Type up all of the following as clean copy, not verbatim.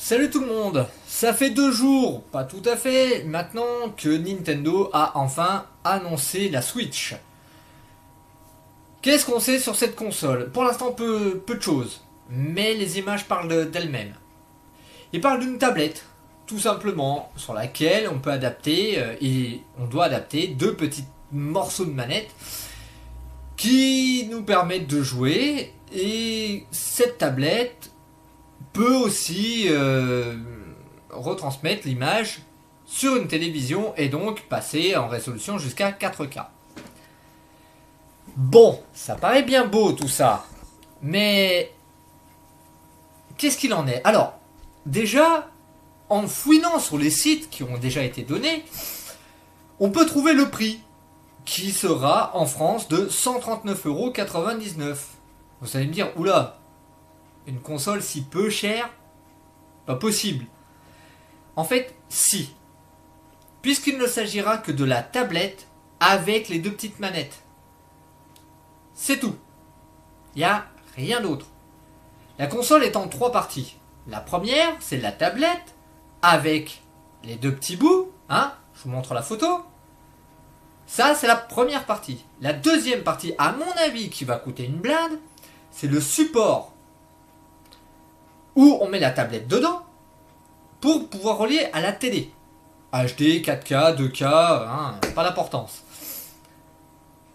Salut tout le monde. Ça fait 2 jours, pas tout à fait, maintenant que Nintendo a enfin annoncé la Switch. Qu'est-ce qu'on sait sur cette console? Pour l'instant peu de choses, mais les images parlent d'elles-mêmes. Ils parlent d'une tablette, tout simplement, sur laquelle on peut adapter, et on doit adapter 2 petits morceaux de manette qui nous permettent de jouer, et cette tablette peut aussi retransmettre l'image sur une télévision et donc passer en résolution jusqu'à 4K. Bon, ça paraît bien beau tout ça, mais qu'est-ce qu'il en est? Alors, déjà, en fouinant sur les sites qui ont déjà été donnés, on peut trouver le prix, qui sera en France de 139,99 €. Vous allez me dire, oula, une console si peu chère? Pas possible. En fait, si. Puisqu'il ne s'agira que de la tablette avec les 2 petites manettes. C'est tout. Il n'y a rien d'autre. La console est en 3 parties. La première, c'est la tablette avec les 2 petits bouts. Hein, je vous montre la photo. Ça, c'est la première partie. La deuxième partie, à mon avis, qui va coûter une blinde, c'est le support où on met la tablette dedans pour pouvoir relier à la télé. HD, 4K, 2K, hein, pas d'importance.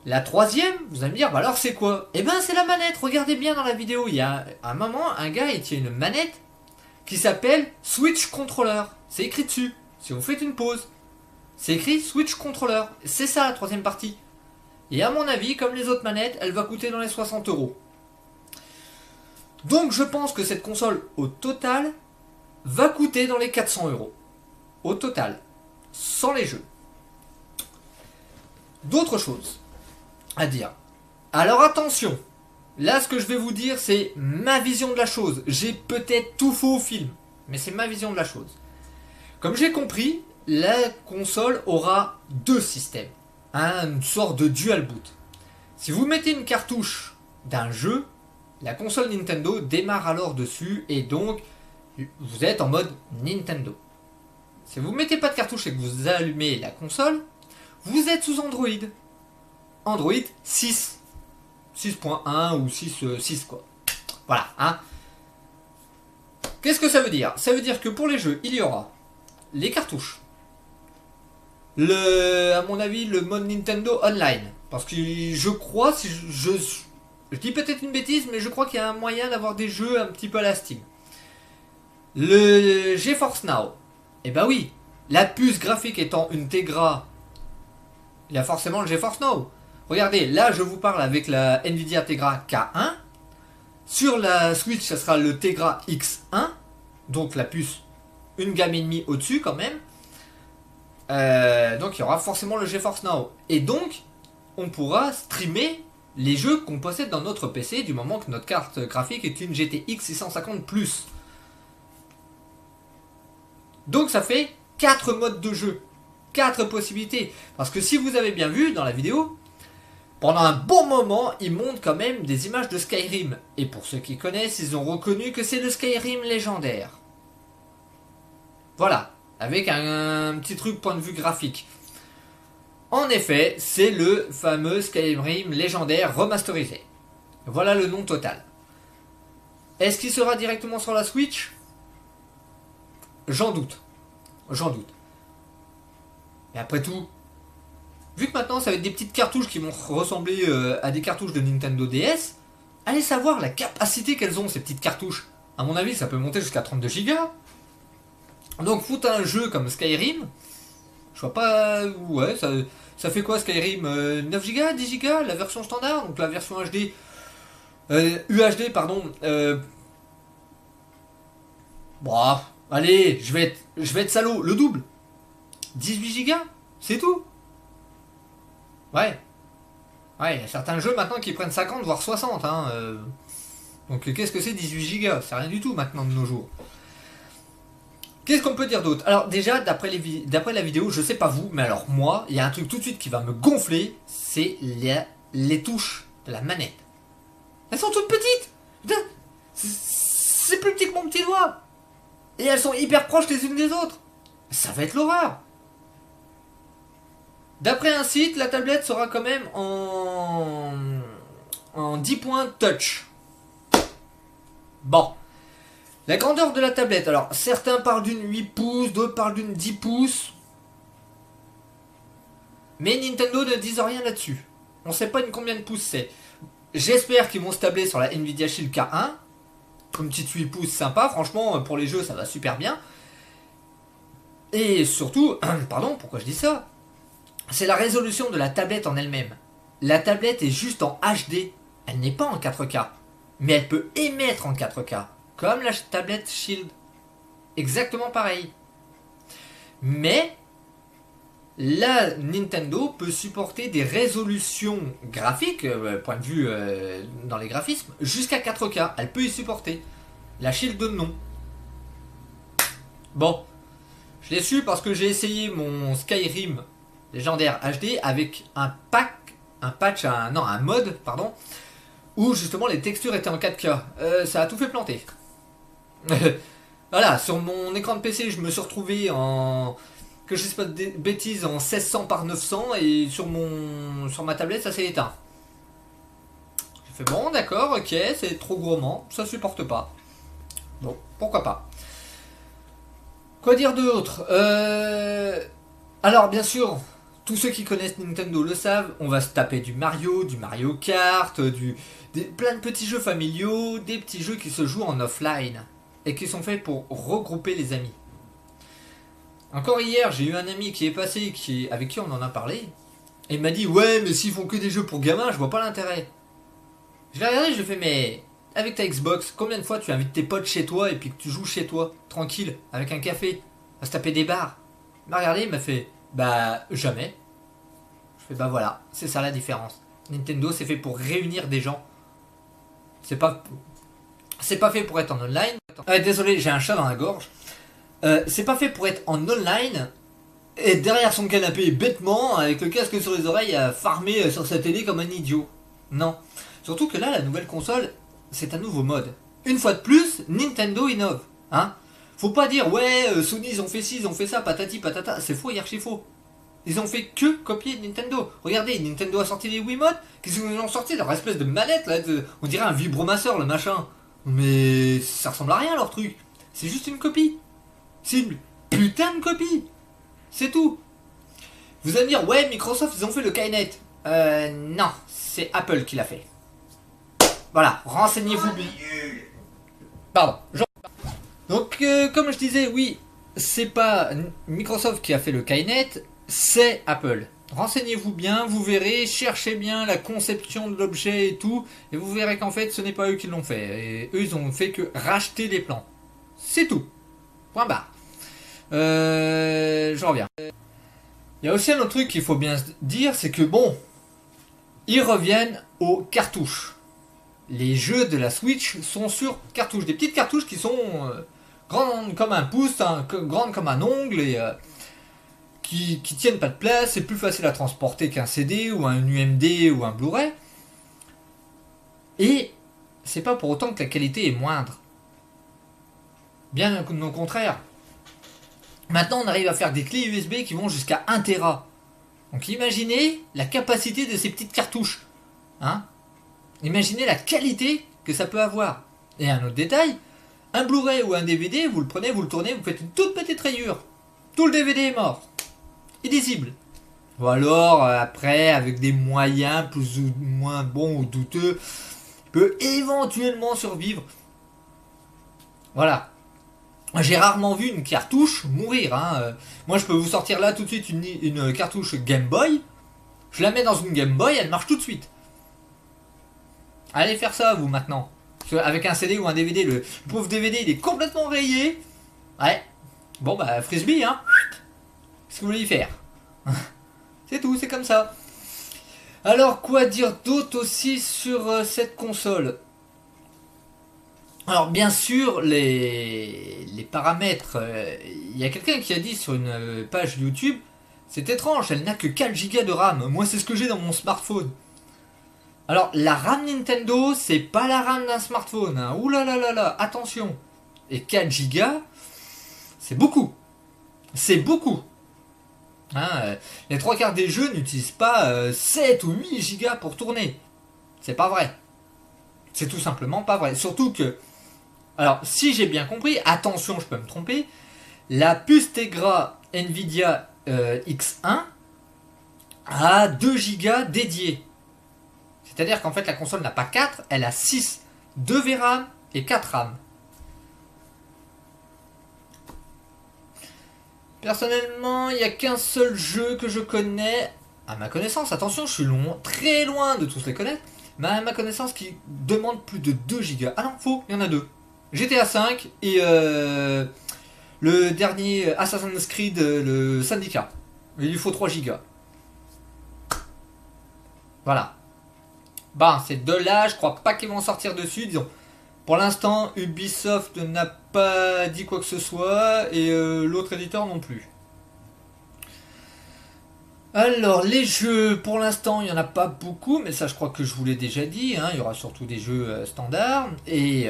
La troisième, vous allez me dire, bah alors c'est quoi? Eh ben c'est la manette, regardez bien dans la vidéo, il y a un moment, un gars il tient une manette qui s'appelle Switch Controller. C'est écrit dessus, si vous faites une pause. C'est écrit Switch Controller, c'est ça la troisième partie. Et à mon avis, comme les autres manettes, elle va coûter dans les 60 €. Donc je pense que cette console, au total, va coûter dans les 400 €. Au total. Sans les jeux. D'autres choses à dire. Alors attention. Là, ce que je vais vous dire, c'est ma vision de la chose. J'ai peut-être tout faux au film. Mais c'est ma vision de la chose. Comme j'ai compris, la console aura 2 systèmes. Une sorte de dual boot. Si vous mettez une cartouche d'un jeu, la console Nintendo démarre alors dessus et donc vous êtes en mode Nintendo. Si vous ne mettez pas de cartouche et que vous allumez la console, vous êtes sous Android. Android 6. 6.1 ou 6 quoi. Voilà. Hein. Qu'est-ce que ça veut dire? Ça veut dire que pour les jeux, il y aura les cartouches. À mon avis, le mode Nintendo Online. Parce que je crois, si je dis peut-être une bêtise, mais je crois qu'il y a un moyen d'avoir des jeux un petit peu à la Steam. Le GeForce Now. Eh ben oui, la puce graphique étant une Tegra, il y a forcément le GeForce Now. Regardez, là je vous parle avec la Nvidia Tegra K1. Sur la Switch, ça sera le Tegra X1. Donc la puce, une gamme et demie au-dessus quand même. Donc il y aura forcément le GeForce Now. Et donc, on pourra streamer les jeux qu'on possède dans notre PC du moment que notre carte graphique est une GTX 650+. Donc ça fait 4 modes de jeu, 4 possibilités. Parce que si vous avez bien vu dans la vidéo, pendant un bon moment, ils montrent quand même des images de Skyrim. Et pour ceux qui connaissent, ils ont reconnu que c'est le Skyrim légendaire. Voilà, avec un petit truc point de vue graphique. En effet, c'est le fameux Skyrim légendaire remasterisé. Voilà le nom total. Est-ce qu'il sera directement sur la Switch ? J'en doute. J'en doute. Mais après tout, vu que maintenant ça va être des petites cartouches qui vont ressembler à des cartouches de Nintendo DS, allez savoir la capacité qu'elles ont ces petites cartouches. À mon avis, ça peut monter jusqu'à 32 Go. Donc foutre un jeu comme Skyrim, je vois pas... Ouais, ça fait quoi Skyrim 9 Go, 10 Go, la version standard, donc la version HD... UHD, pardon. Bon, allez, je vais être salaud, le double. 18 Go, c'est tout. Ouais. Ouais, il y a certains jeux maintenant qui prennent 50 voire 60. Hein, Donc qu'est-ce que c'est 18 Go? C'est rien du tout maintenant de nos jours. Qu'est-ce qu'on peut dire d'autre? Alors déjà, d'après la vidéo, je sais pas vous, mais alors moi, il y a un truc tout de suite qui va me gonfler, c'est les touches de la manette. Elles sont toutes petites. Putain, c'est plus petit que mon petit doigt. Et elles sont hyper proches les unes des autres. Ça va être l'horreur. D'après un site, la tablette sera quand même en 10 points touch. Bon. La grandeur de la tablette. Alors, certains parlent d'une 8 pouces, d'autres parlent d'une 10 pouces. Mais Nintendo ne disent rien là-dessus. On ne sait pas combien de pouces c'est. J'espère qu'ils vont se tabler sur la Nvidia Shield K1. Une petite 8 pouces sympa. Franchement, pour les jeux, ça va super bien. Et surtout, pardon, pourquoi je dis ça? C'est la résolution de la tablette en elle-même. La tablette est juste en HD. Elle n'est pas en 4K. Mais elle peut émettre en 4K. Comme la tablette Shield. Exactement pareil. Mais la Nintendo peut supporter des résolutions graphiques, point de vue dans les graphismes, jusqu'à 4K. Elle peut y supporter. La Shield non. Bon. Je l'ai su parce que j'ai essayé mon Skyrim légendaire HD avec un mode, où justement les textures étaient en 4K. Ça a tout fait planter. Voilà, sur mon écran de PC, je me suis retrouvé en, que je sais pas de bêtises, en 1600 par 900 et sur ma tablette, ça s'est éteint. J'ai fait bon, d'accord, ok, c'est trop gourmand, ça supporte pas. Bon, pourquoi pas. Quoi dire d'autre? Alors, bien sûr, tous ceux qui connaissent Nintendo le savent, on va se taper du Mario Kart, plein de petits jeux familiaux, des petits jeux qui se jouent en offline et qui sont faits pour regrouper les amis. Encore hier, j'ai eu un ami qui est passé, avec qui on en a parlé, et il m'a dit ouais, mais s'ils font que des jeux pour gamins, je vois pas l'intérêt. Je l'ai regardé, je lui ai fait mais avec ta Xbox, combien de fois tu invites tes potes chez toi et puis que tu joues chez toi, tranquille, avec un café, à se taper des bars? Il m'a regardé, il m'a fait bah jamais. Je fais bah voilà, c'est ça la différence. Nintendo c'est fait pour réunir des gens. C'est pas fait pour être en online. Désolé, j'ai un chat dans la gorge. C'est pas fait pour être en online et derrière son canapé bêtement avec le casque sur les oreilles à farmer sur sa télé comme un idiot. Non. Surtout que là, la nouvelle console, c'est un nouveau mode. Une fois de plus, Nintendo innove. Hein? Faut pas dire ouais, Sony ils ont fait ci, ils ont fait ça, patati patata. C'est faux et archi faux. Ils ont fait que copier Nintendo. Regardez, Nintendo a sorti les Wiimote. Qu'est-ce qu'ils ont sorti? Leur espèce de manette là, on dirait un vibromasseur le machin. Mais ça ressemble à rien leur truc. C'est juste une copie. C'est une putain de copie. C'est tout. Vous allez me dire ouais, Microsoft ils ont fait le Kinect. Non, c'est Apple qui l'a fait. Voilà, renseignez-vous bien. Pardon. Donc comme je disais, oui, c'est pas Microsoft qui a fait le Kinect, c'est Apple. Renseignez-vous bien, vous verrez, cherchez bien la conception de l'objet et tout, et vous verrez qu'en fait ce n'est pas eux qui l'ont fait. Et eux ils ont fait que racheter les plans. C'est tout. Point barre. Je reviens. Il y a aussi un autre truc qu'il faut bien dire, c'est que bon, ils reviennent aux cartouches. Les jeux de la Switch sont sur cartouches. Des petites cartouches qui sont grandes comme un pouce, grandes comme un ongle et qui tiennent pas de place. C'est plus facile à transporter qu'un CD ou un UMD ou un Blu-ray. Et c'est pas pour autant que la qualité est moindre. Bien au contraire. Maintenant, on arrive à faire des clés USB qui vont jusqu'à 1 Tera. Donc imaginez la capacité de ces petites cartouches. Hein? Imaginez la qualité que ça peut avoir. Et un autre détail, un Blu-ray ou un DVD, vous le prenez, vous le tournez, vous faites une toute petite rayure. Tout le DVD est mort. Illisible. Ou alors, après, avec des moyens plus ou moins bons ou douteux, peut éventuellement survivre. Voilà. J'ai rarement vu une cartouche mourir. Hein. Moi, je peux vous sortir là tout de suite une cartouche Game Boy. Je la mets dans une Game Boy, elle marche tout de suite. Allez faire ça, vous, maintenant. Avec un CD ou un DVD, le pauvre DVD, il est complètement rayé. Ouais. Bon, bah, frisbee, hein. Qu'est-ce que vous voulez y faire? C'est tout, c'est comme ça. Alors, quoi dire d'autre aussi sur cette console? Alors, bien sûr, les paramètres. Il y a quelqu'un qui a dit sur une page YouTube, c'est étrange, elle n'a que 4 Go de RAM. Moi, c'est ce que j'ai dans mon smartphone. Alors, la RAM Nintendo, c'est pas la RAM d'un smartphone. Hein. Ouh là là là là, attention. Et 4 Go, C'est beaucoup. C'est beaucoup. Hein, les trois quarts des jeux n'utilisent pas 7 ou 8 gigas pour tourner. C'est pas vrai. C'est tout simplement pas vrai. Surtout que, alors si j'ai bien compris, attention, je peux me tromper, la puce Tegra Nvidia X1 a 2 gigas dédiés. C'est-à-dire qu'en fait la console n'a pas 4, elle a 6. 2 VRAM et 4 RAM. Personnellement, il n'y a qu'un seul jeu que je connais, à ma connaissance, attention, je suis très loin de tous les connaître, mais à ma connaissance qui demande plus de 2 gigas. Ah non, faux, il y en a deux. GTA 5 et le dernier Assassin's Creed, le Syndicat. Il lui faut 3 gigas. Voilà. Bah, ces deux-là, je crois pas qu'ils vont sortir dessus, disons. Pour l'instant, Ubisoft n'a pas dit quoi que ce soit et l'autre éditeur non plus. Alors, les jeux, pour l'instant, il n'y en a pas beaucoup, mais ça, je crois que je vous l'ai déjà dit. Hein, il y aura surtout des jeux standards. Et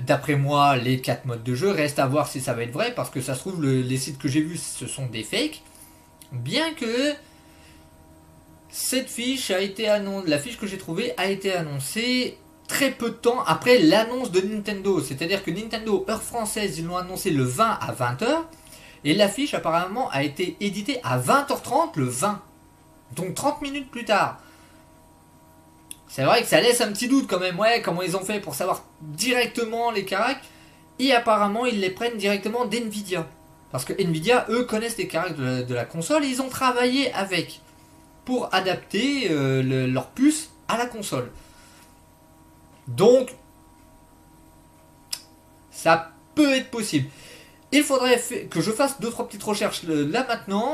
d'après moi, les 4 modes de jeu, reste à voir si ça va être vrai, parce que ça se trouve, les sites que j'ai vus, ce sont des fakes. Bien que cette fiche a été annoncée, la fiche que j'ai trouvée a été annoncée très peu de temps après l'annonce de Nintendo. C'est-à-dire que Nintendo, heure française, ils l'ont annoncé le 20 à 20h. Et l'affiche apparemment a été éditée à 20h30 le 20. Donc 30 minutes plus tard. C'est vrai que ça laisse un petit doute quand même. Ouais, comment ils ont fait pour savoir directement les caracs. Et apparemment ils les prennent directement d'Nvidia. Parce que Nvidia, eux, connaissent les caracs de la console et ils ont travaillé avec. Pour adapter leur puce à la console. Donc, ça peut être possible. Il faudrait que je fasse 2-3 petites recherches là maintenant.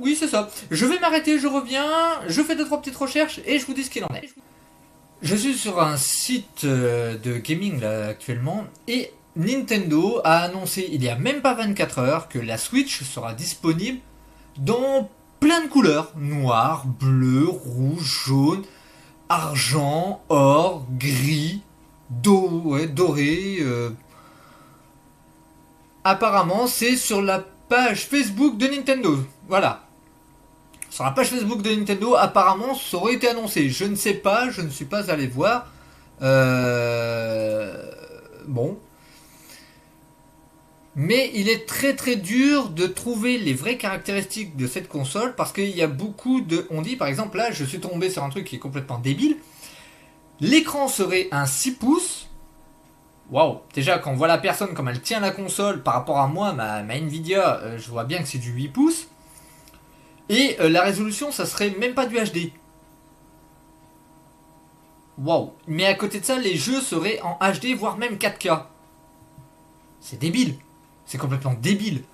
Oui, c'est ça. Je vais m'arrêter, je reviens, je fais 2-3 petites recherches et je vous dis ce qu'il en est. Je suis sur un site de gaming là actuellement et Nintendo a annoncé il y a même pas 24 heures que la Switch sera disponible dans plein de couleurs. Noir, bleu, rouge, jaune, argent, or, gris, doré. Apparemment, c'est sur la page Facebook de Nintendo. Voilà. Sur la page Facebook de Nintendo, apparemment, ça aurait été annoncé. Je ne sais pas, je ne suis pas allé voir. Bon. Mais il est très très dur de trouver les vraies caractéristiques de cette console parce qu'il y a beaucoup de... On dit par exemple, là je suis tombé sur un truc qui est complètement débile. L'écran serait un 6 pouces. Waouh. Déjà quand on voit la personne comme elle tient la console par rapport à moi, ma Nvidia, je vois bien que c'est du 8 pouces. Et la résolution ça serait même pas du HD. Waouh. Mais à côté de ça les jeux seraient en HD voire même 4K. C'est débile. C'est complètement débile.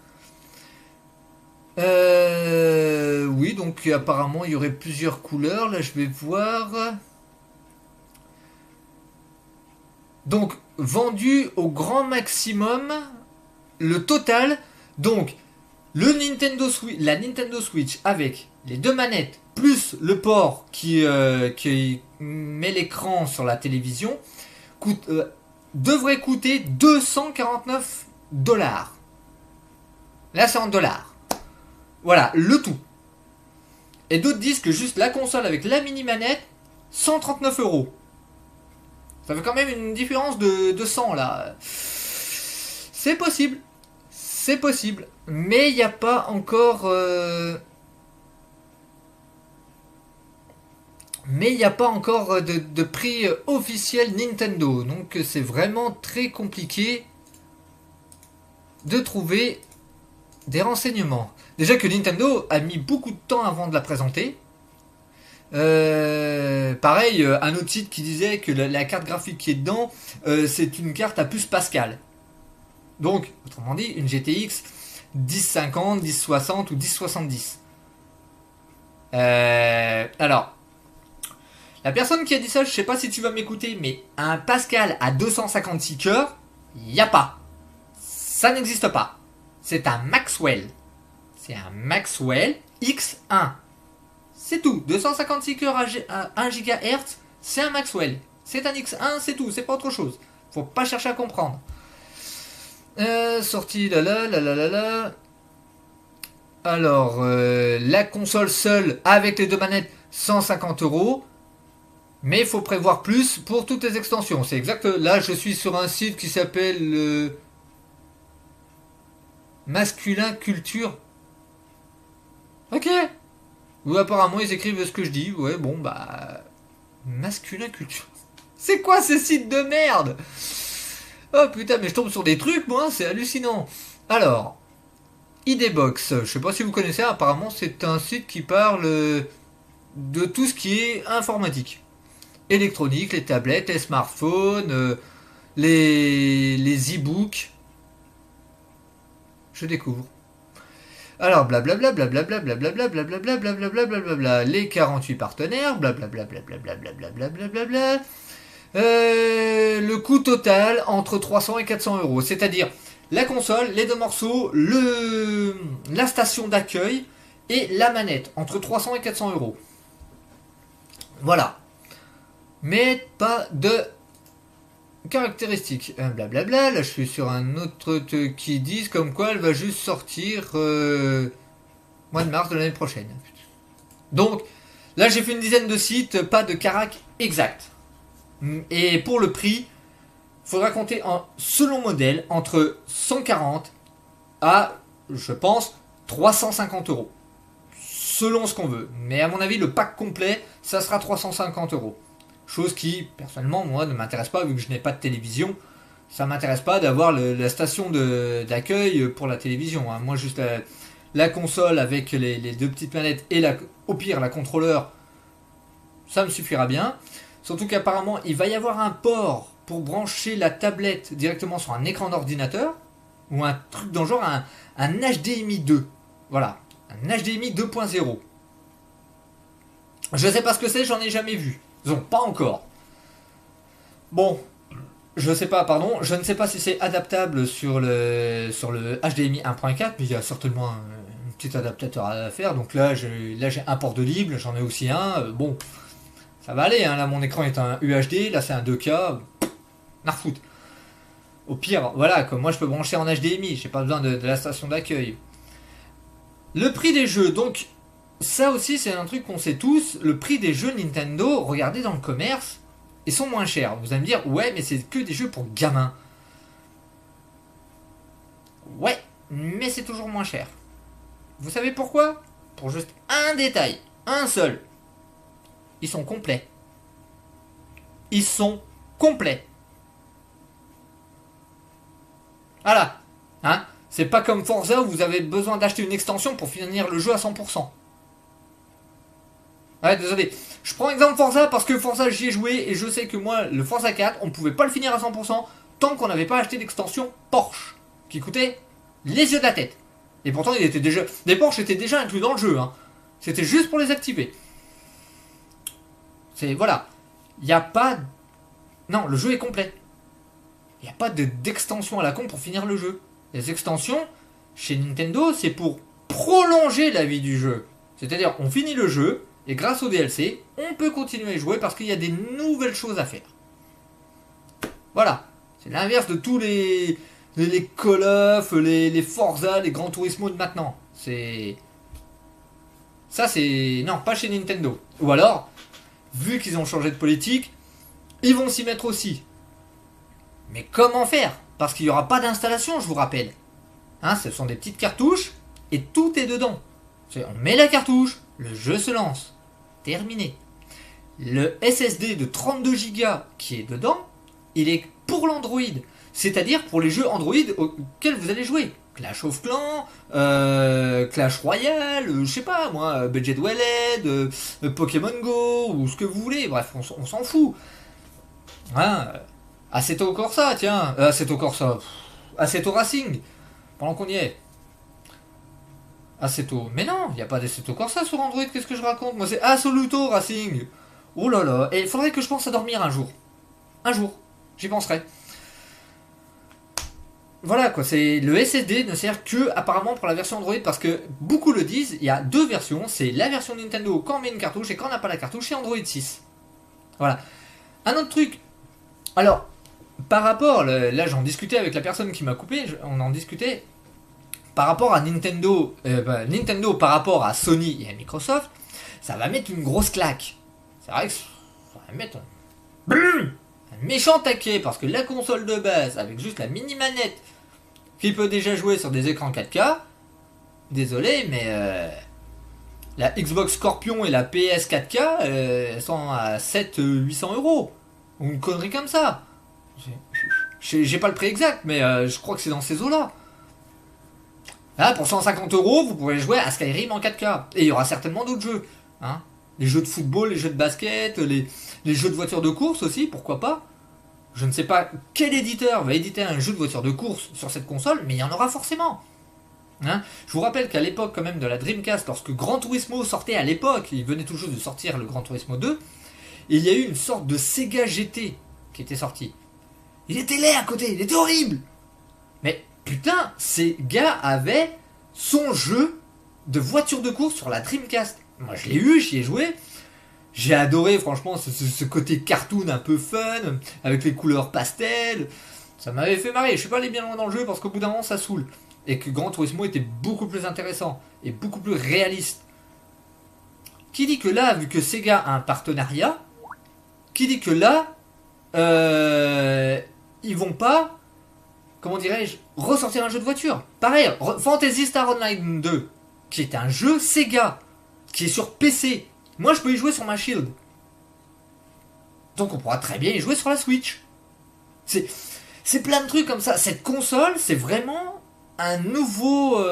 Oui, donc apparemment il y aurait plusieurs couleurs. Là je vais voir. Donc vendu au grand maximum le total. Donc la Nintendo Switch avec les deux manettes plus le port qui met l'écran sur la télévision devrait coûter 249 $. Là c'est en dollars. Voilà, le tout. Et d'autres disent que juste la console avec la mini manette, 139 €. Ça fait quand même une différence de 100 là. C'est possible. C'est possible. Mais il n'y a pas encore... Mais il n'y a pas encore de prix officiel Nintendo. Donc c'est vraiment très compliqué de trouver des renseignements. Déjà que Nintendo a mis beaucoup de temps avant de la présenter. Pareil, un autre site qui disait que la carte graphique qui est dedans, c'est une carte à puce Pascal. Donc, autrement dit, une GTX 1050, 1060 ou 1070. Alors, la personne qui a dit ça, je sais pas si tu vas m'écouter, mais un Pascal à 256 cœurs, il n'y a pas. Ça n'existe pas. C'est un Maxwell. C'est un Maxwell X1. C'est tout. 256 cœurs à 1 GHz, c'est un Maxwell. C'est un X1, c'est tout. C'est pas autre chose. Faut pas chercher à comprendre. Sortie, là là là là là là. Alors, la console seule avec les deux manettes, 150 euros. Mais il faut prévoir plus pour toutes les extensions. C'est exact. Là, je suis sur un site qui s'appelle Masculin Culture. Ok. Ou apparemment ils écrivent ce que je dis. Ouais, bon, bah. Masculin Culture. C'est quoi ces sites de merde? Oh putain, mais je tombe sur des trucs, moi, c'est hallucinant. Alors, IDbox, je sais pas si vous connaissez, apparemment c'est un site qui parle de tout ce qui est informatique. Électronique, les tablettes, les smartphones, les e-books. Je découvre. Alors, blablabla, blablabla, blablabla, blablabla, blablabla, blablabla, les 48 partenaires, blablabla, blablabla, blablabla, blablabla. Le coût total entre 300 et 400 euros. C'est-à-dire la console, les deux morceaux, la station d'accueil et la manette. Entre 300 et 400 euros. Voilà. Mais pas de caractéristiques. Blablabla. Là, je suis sur un autre truc qui disent comme quoi elle va juste sortir mois de mars de l'année prochaine. Donc, là, j'ai fait une dizaine de sites, pas de carac exact. Et pour le prix, il faudra compter selon modèle entre 140 à, je pense, 350 euros. Selon ce qu'on veut. Mais à mon avis, le pack complet, ça sera 350 euros. Chose qui, personnellement, moi, ne m'intéresse pas vu que je n'ai pas de télévision. Ça m'intéresse pas d'avoir la station d'accueil pour la télévision. Hein. Moi, juste la console avec les deux petites manettes et au pire la contrôleur, ça me suffira bien. Surtout qu'apparemment, il va y avoir un port pour brancher la tablette directement sur un écran d'ordinateur ou un truc dans le genre, un HDMI 2. Voilà, un HDMI 2.0. Je sais pas ce que c'est, j'en ai jamais vu. Non, pas encore. Bon, je sais pas, pardon, je ne sais pas si c'est adaptable sur le HDMI 1.4, mais il y a certainement un petit adaptateur à faire. Donc là, j'ai un port de libre, j'en ai aussi un. Bon, ça va aller, hein. Là mon écran est un UHD, là c'est un 2K. Narfoot. Au pire, voilà, comme moi je peux brancher en HDMI, j'ai pas besoin de la station d'accueil. Le prix des jeux, donc ça aussi c'est un truc qu'on sait tous, le prix des jeux Nintendo, regardez dans le commerce, ils sont moins chers. Vous allez me dire, ouais mais c'est que des jeux pour gamins. Ouais, mais c'est toujours moins cher. Vous savez pourquoi? Pour juste un détail, un seul. Ils sont complets. Ils sont complets. Voilà. Hein? C'est pas comme Forza où vous avez besoin d'acheter une extension pour finir le jeu à 100%. Ouais, désolé. Je prends exemple Forza parce que Forza j'y ai joué et je sais que moi, le Forza 4, on pouvait pas le finir à 100% tant qu'on n'avait pas acheté l'extension Porsche qui coûtait les yeux de la tête. Et pourtant, les Porsche étaient déjà inclus dans le jeu. Hein. C'était juste pour les activer. Voilà. Il n'y a pas. Non, le jeu est complet. Il n'y a pas d'extension à la con pour finir le jeu. Les extensions, chez Nintendo, c'est pour prolonger la vie du jeu. C'est-à-dire, on finit le jeu, et grâce au DLC, on peut continuer à jouer parce qu'il y a des nouvelles choses à faire. Voilà. C'est l'inverse de tous les Call of, les Forza, les Gran Turismo de maintenant. Ça, c'est. Non, pas chez Nintendo. Ou alors, vu qu'ils ont changé de politique, ils vont s'y mettre aussi. Mais comment faire? Parce qu'il n'y aura pas d'installation, je vous rappelle. Hein, ce sont des petites cartouches et tout est dedans. On met la cartouche, le jeu se lance. Terminé. Le SSD de 32 Go qui est dedans, il est pour l'Android. C'est-à-dire pour les jeux Android auxquels vous allez jouer. Clash of Clans, Clash Royale, je sais pas moi, Budget Dwelled, Pokémon Go, ou ce que vous voulez. Bref, on s'en fout. Hein, Assetto Corsa, tiens. Assetto Corsa. Assetto Racing. Pendant qu'on y est. Assetto. Mais non, il n'y a pas d'Assetto Corsa sur Android, qu'est-ce que je raconte? Moi, c'est Assoluto Racing. Oh là là. Et il faudrait que je pense à dormir un jour. Un jour. J'y penserai. Voilà quoi, le SSD ne sert que apparemment pour la version Android parce que beaucoup le disent, il y a deux versions, c'est la version Nintendo quand on met une cartouche et quand on n'a pas la cartouche c'est Android 6. Voilà. Un autre truc, alors par rapport, là j'en discutais avec la personne qui m'a coupé, on en discutait, par rapport à Nintendo, Nintendo par rapport à Sony et à Microsoft, ça va mettre une grosse claque. C'est vrai que ça va mettre un méchant taquet, parce que la console de base, avec juste la mini manette, qui peut déjà jouer sur des écrans 4K, désolé, mais la Xbox Scorpion et la PS 4K, elles sont à 700-800 euros. Ou une connerie comme ça. J'ai pas le prix exact, mais je crois que c'est dans ces eaux-là. Là, pour 150 euros, vous pourrez jouer à Skyrim en 4K. Et il y aura certainement d'autres jeux. Hein, les jeux de football, les jeux de basket, les jeux de voitures de course aussi, pourquoi pas. Je ne sais pas quel éditeur va éditer un jeu de voiture de course sur cette console, mais il y en aura forcément. Hein, je vous rappelle qu'à l'époque quand même de la Dreamcast, lorsque Gran Turismo sortait à l'époque, il venait tout juste de sortir le Gran Turismo 2, il y a eu une sorte de Sega GT qui était sorti. Il était laid à côté, il était horrible. Mais putain, ces gars avaient son jeu de voiture de course sur la Dreamcast. Moi je l'ai eu, j'y ai joué. J'ai adoré franchement ce côté cartoon un peu fun, avec les couleurs pastel. Ça m'avait fait marrer. Je suis pas allé bien loin dans le jeu parce qu'au bout d'un moment ça saoule. Et que Gran Turismo était beaucoup plus intéressant et beaucoup plus réaliste. Qui dit que là, vu que Sega a un partenariat, qui dit que là, ils vont pas, comment dirais-je, ressortir un jeu de voiture. Pareil, Fantasy Star Online 2, qui est un jeu Sega, qui est sur PC. Moi, je peux y jouer sur ma Shield. Donc, on pourra très bien y jouer sur la Switch. C'est plein de trucs comme ça. Cette console, c'est vraiment un nouveau,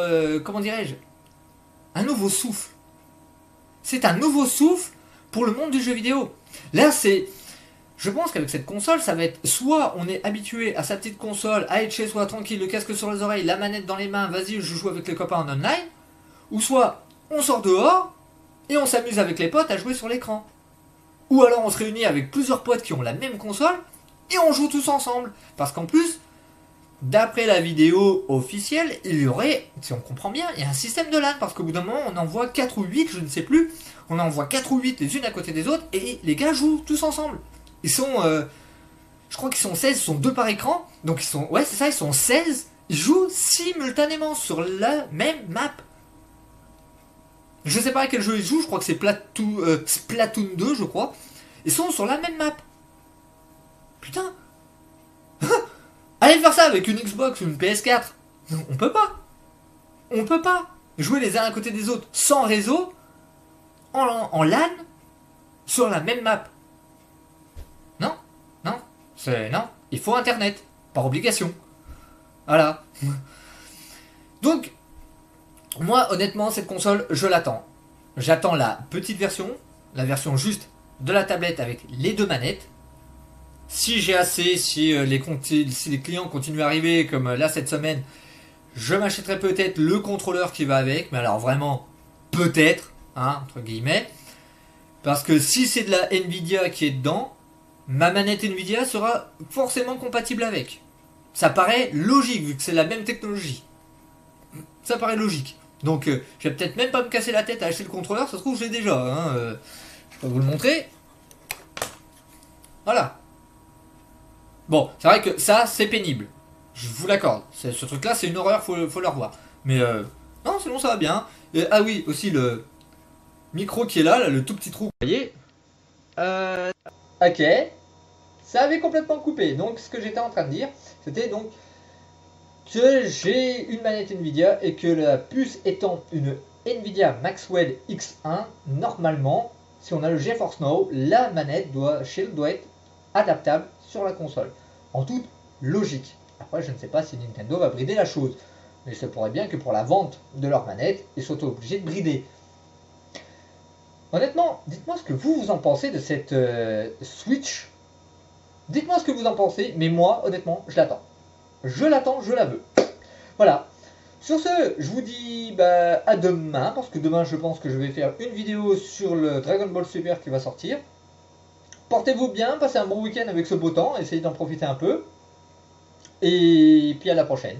comment dirais-je, un nouveau souffle. C'est un nouveau souffle pour le monde du jeu vidéo. Là, je pense qu'avec cette console, ça va être soit on est habitué à sa petite console, à être chez soi tranquille, le casque sur les oreilles, la manette dans les mains, vas-y, je joue avec les copains en online, ou soit on sort dehors et on s'amuse avec les potes à jouer sur l'écran. Ou alors on se réunit avec plusieurs potes qui ont la même console et on joue tous ensemble. Parce qu'en plus, d'après la vidéo officielle, il y aurait, si on comprend bien, il y a un système de LAN, parce qu'au bout d'un moment, on envoie 4 ou 8, je ne sais plus, on envoie 4 ou 8 les unes à côté des autres, et les gars jouent tous ensemble. Ils sont, je crois qu'ils sont 16, ils sont 2 par écran, donc ils sont, ouais c'est ça, ils sont 16, ils jouent simultanément sur la même map. Je sais pas à quel jeu ils jouent, je crois que c'est Splatoon 2, je crois. Ils sont sur la même map. Putain. Allez faire ça avec une Xbox ou une PS4. On peut pas. On peut pas. Jouer les uns à côté des autres sans réseau, en LAN, sur la même map. Non. Non. Non. Il faut Internet. Par obligation. Voilà. Donc, moi, honnêtement, cette console, je l'attends. J'attends la petite version, la version juste de la tablette avec les 2 manettes. Si j'ai assez, si les clients continuent à arriver, comme là cette semaine, je m'achèterai peut-être le contrôleur qui va avec, mais alors vraiment, peut-être, hein, entre guillemets. Parce que si c'est de la Nvidia qui est dedans, ma manette Nvidia sera forcément compatible avec. Ça paraît logique, vu que c'est la même technologie. Ça paraît logique. Donc, je vais peut-être même pas me casser la tête à acheter le contrôleur, ça se trouve, je l'ai déjà. Hein, je peux vous le montrer. Voilà. Bon, c'est vrai que ça, c'est pénible. Je vous l'accorde. Ce truc-là, c'est une horreur, faut le revoir. Mais, non, sinon, ça va bien. Et, ah oui, aussi le micro qui est là, le tout petit trou. Vous voyez ok. Ça avait complètement coupé. Donc, ce que j'étais en train de dire, c'était donc que j'ai une manette Nvidia et que la puce étant une Nvidia Maxwell X1, normalement, si on a le GeForce Now, la manette Shield doit être adaptable sur la console. En toute logique. Après, je ne sais pas si Nintendo va brider la chose. Mais il se pourrait bien que pour la vente de leur manette, ils soient obligés de brider. Honnêtement, dites-moi ce que vous en pensez de cette Switch. Dites-moi ce que vous en pensez, mais moi, honnêtement, je l'attends. Je l'attends, je la veux. Voilà. Sur ce, je vous dis à demain, parce que demain, je pense que je vais faire une vidéo sur le Dragon Ball Super qui va sortir. Portez-vous bien, passez un bon week-end avec ce beau temps, essayez d'en profiter un peu. Et puis à la prochaine.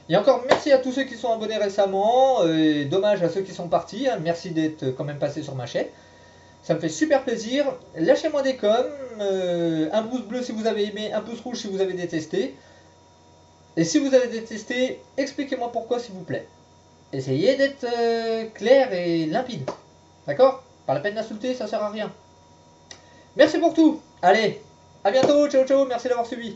Et encore merci à tous ceux qui sont abonnés récemment, et dommage à ceux qui sont partis, hein. Merci d'être quand même passés sur ma chaîne. Ça me fait super plaisir. Lâchez-moi des coms, un pouce bleu si vous avez aimé, un pouce rouge si vous avez détesté. Et si vous avez détesté, expliquez-moi pourquoi s'il vous plaît. Essayez d'être clair et limpide. D'accord? Pas la peine d'insulter, ça sert à rien. Merci pour tout. Allez, à bientôt, ciao ciao, merci d'avoir suivi.